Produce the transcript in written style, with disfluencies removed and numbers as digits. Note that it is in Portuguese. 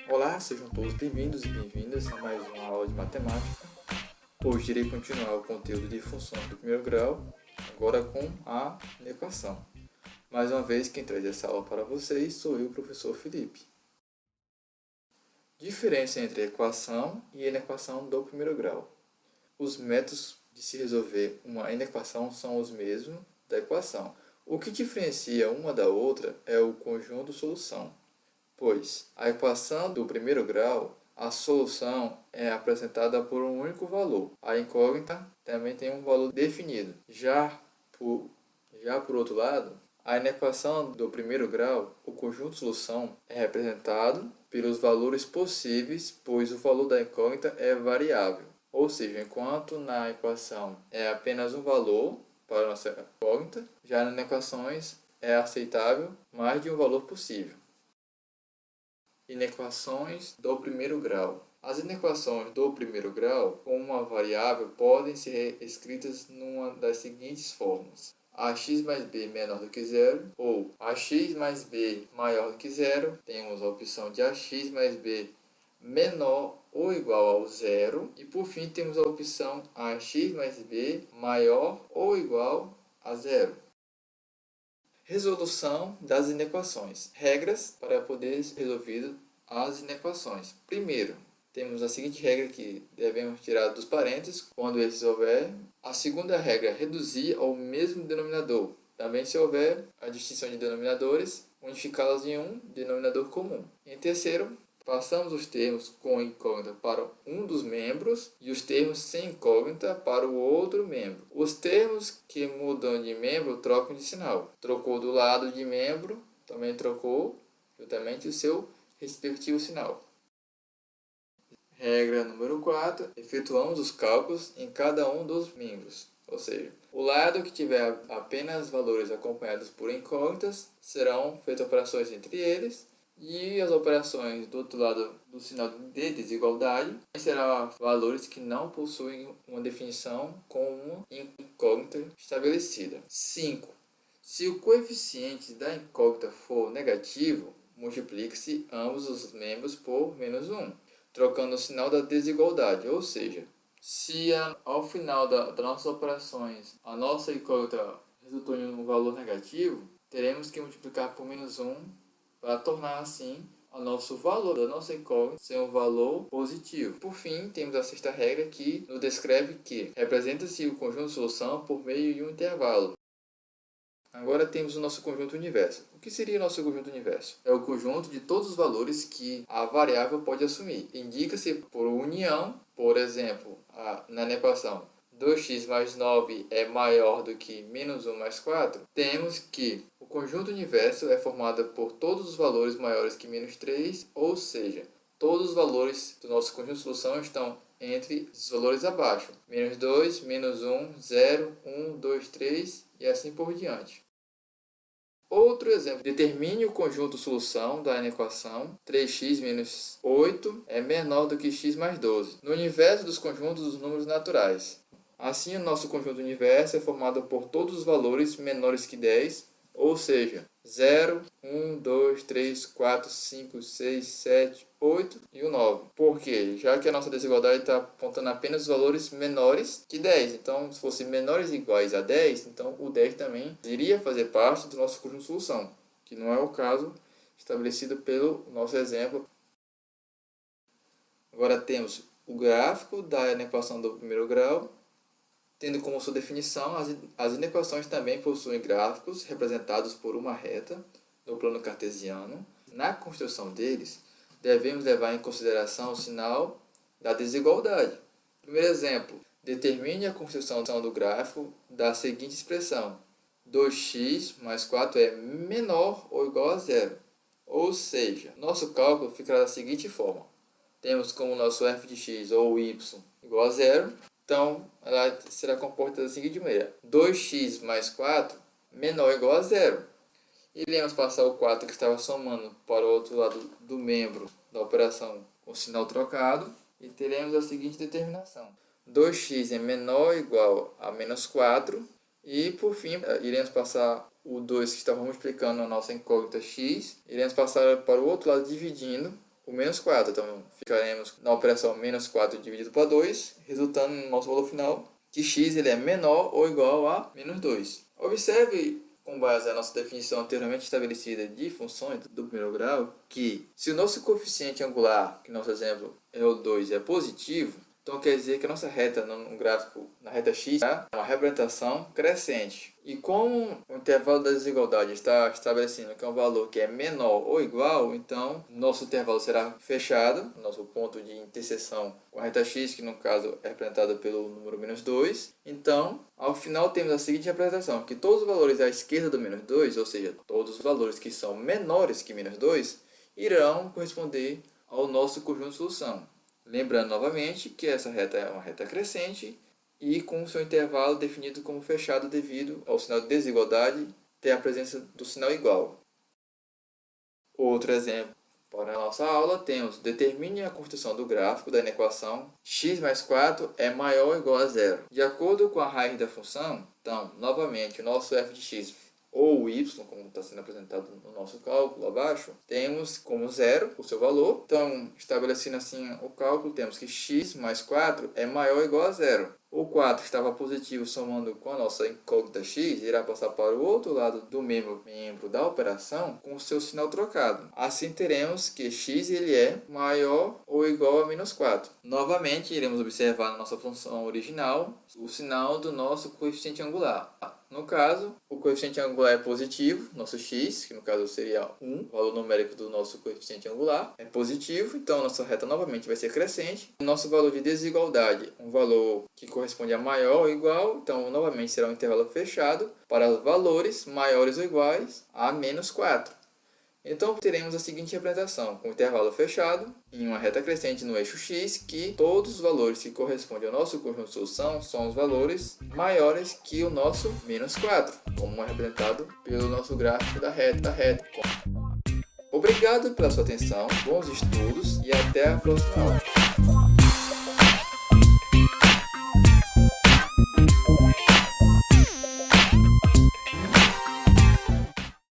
Olá, sejam todos bem-vindos e bem-vindas a mais uma aula de matemática. Hoje irei continuar o conteúdo de funções do primeiro grau, agora com a inequação. Mais uma vez, quem traz essa aula para vocês sou eu, o professor Felipe. Diferença entre a equação e a inequação do primeiro grau. Os métodos de se resolver uma inequação são os mesmos da equação. O que diferencia uma da outra é o conjunto solução, pois a equação do primeiro grau, a solução é apresentada por um único valor. A incógnita também tem um valor definido. Já por outro lado, a inequação do primeiro grau, o conjunto solução é representado pelos valores possíveis, pois o valor da incógnita é variável. Ou seja, enquanto na equação é apenas um valor para a nossa incógnita, já nas inequações é aceitável mais de um valor possível. Inequações do primeiro grau. As inequações do primeiro grau com uma variável podem ser escritas numa das seguintes formas: ax mais b menor do que zero ou ax mais b maior do que zero. Temos a opção de ax mais b menor ou igual ao zero. E por fim temos a opção ax mais b maior ou igual a zero. Resolução das inequações. Regras para poder ser resolvido as inequações. Primeiro, temos a seguinte regra que devemos tirar dos parênteses quando esses houver. A segunda regra, reduzir ao mesmo denominador. Também, se houver a distinção de denominadores, unificá-las em um denominador comum. Em terceiro, passamos os termos com incógnita para um dos membros e os termos sem incógnita para o outro membro. Os termos que mudam de membro trocam de sinal. Trocou do lado de membro, também trocou justamente o seu respectivo sinal. Regra número 4. Efetuamos os cálculos em cada um dos membros. Ou seja, o lado que tiver apenas valores acompanhados por incógnitas, serão feitas operações entre eles. E as operações do outro lado do sinal de desigualdade serão valores que não possuem uma definição com uma incógnita estabelecida. 5. Se o coeficiente da incógnita for negativo, multiplique-se ambos os membros por menos 1, trocando o sinal da desigualdade. Ou seja, se ao final das nossas operações a nossa incógnita resultou em um valor negativo, teremos que multiplicar por menos 1 para tornar assim o nosso valor da nossa incógnita ser um valor positivo. Por fim, temos a sexta regra que nos descreve que representa-se o conjunto de solução por meio de um intervalo. Agora temos o nosso conjunto universo. O que seria o nosso conjunto universo? É o conjunto de todos os valores que a variável pode assumir. Indica-se por união, por exemplo, na inequação 2x mais 9 é maior do que menos 1 mais 4, temos que o conjunto universo é formado por todos os valores maiores que menos 3, ou seja, todos os valores do nosso conjunto de solução estão entre os valores abaixo. Menos 2, menos 1, 0, 1, 2, 3 e assim por diante. Outro exemplo, determine o conjunto solução da inequação 3x menos 8 é menor do que x mais 12, no universo dos conjuntos dos números naturais. Assim, o nosso conjunto universo é formado por todos os valores menores que 10, ou seja, 0, 1, 2, 3, 4, 5, 6, 7, 8 e o 9. Por quê? Já que a nossa desigualdade está apontando apenas os valores menores que 10. Então, se fosse menores ou iguais a 10, então o 10 também iria fazer parte do nosso conjunto de solução, que não é o caso estabelecido pelo nosso exemplo. Agora temos o gráfico da inequação do primeiro grau. Tendo como sua definição, as inequações também possuem gráficos representados por uma reta no plano cartesiano. Na construção deles, devemos levar em consideração o sinal da desigualdade. Primeiro exemplo, determine a construção do gráfico da seguinte expressão: 2x mais 4 é menor ou igual a zero. Ou seja, nosso cálculo ficará da seguinte forma. Temos como nosso f de x ou y igual a zero. Então, ela será composta da seguinte maneira: 2x mais 4 menor ou igual a zero. Iremos passar o 4 que estava somando para o outro lado do membro da operação com sinal trocado. E teremos a seguinte determinação: 2x é menor ou igual a menos 4. E por fim, iremos passar o 2 que estava multiplicando a nossa incógnita x, iremos passar para o outro lado dividindo o menos 4. Então ficaremos na operação menos 4 dividido por 2, resultando no nosso valor final que x ele é menor ou igual a menos 2. Observe, com base na nossa definição anteriormente estabelecida de funções do primeiro grau, que se o nosso coeficiente angular, que no nosso exemplo é o 2, é positivo, então quer dizer que a nossa reta no gráfico, na reta x, é uma representação crescente. E como o intervalo da desigualdade está estabelecendo que é um valor que é menor ou igual, então nosso intervalo será fechado, nosso ponto de interseção com a reta x, que no caso é representado pelo número menos 2. Então, ao final temos a seguinte representação, que todos os valores à esquerda do menos 2, ou seja, todos os valores que são menores que menos 2, irão corresponder ao nosso conjunto de solução. Lembrando novamente que essa reta é uma reta crescente e com seu intervalo definido como fechado devido ao sinal de desigualdade ter a presença do sinal igual. Outro exemplo para a nossa aula temos: determine a construção do gráfico da equação x mais 4 é maior ou igual a zero. De acordo com a raiz da função, então, novamente, o nosso f de x ou o y, como está sendo apresentado no nosso cálculo abaixo, temos como zero o seu valor. Então, estabelecendo assim o cálculo, temos que x mais 4 é maior ou igual a zero. O 4 estava positivo, somando com a nossa incógnita x, irá passar para o outro lado do membro da operação com o seu sinal trocado. Assim teremos que x ele é maior ou igual a menos 4. Novamente, iremos observar na nossa função original o sinal do nosso coeficiente angular. No caso, o coeficiente angular é positivo, nosso x, que no caso seria 1, o valor numérico do nosso coeficiente angular, é positivo, então nossa reta novamente vai ser crescente. O nosso valor de desigualdade, um valor que corresponde a maior ou igual, então novamente será um intervalo fechado para valores maiores ou iguais a menos 4. Então teremos a seguinte representação, com o intervalo fechado, em uma reta crescente no eixo x, que todos os valores que correspondem ao nosso conjunto de solução são os valores maiores que o nosso menos 4, como é representado pelo nosso gráfico da reta. Obrigado pela sua atenção, bons estudos e até a próxima aula.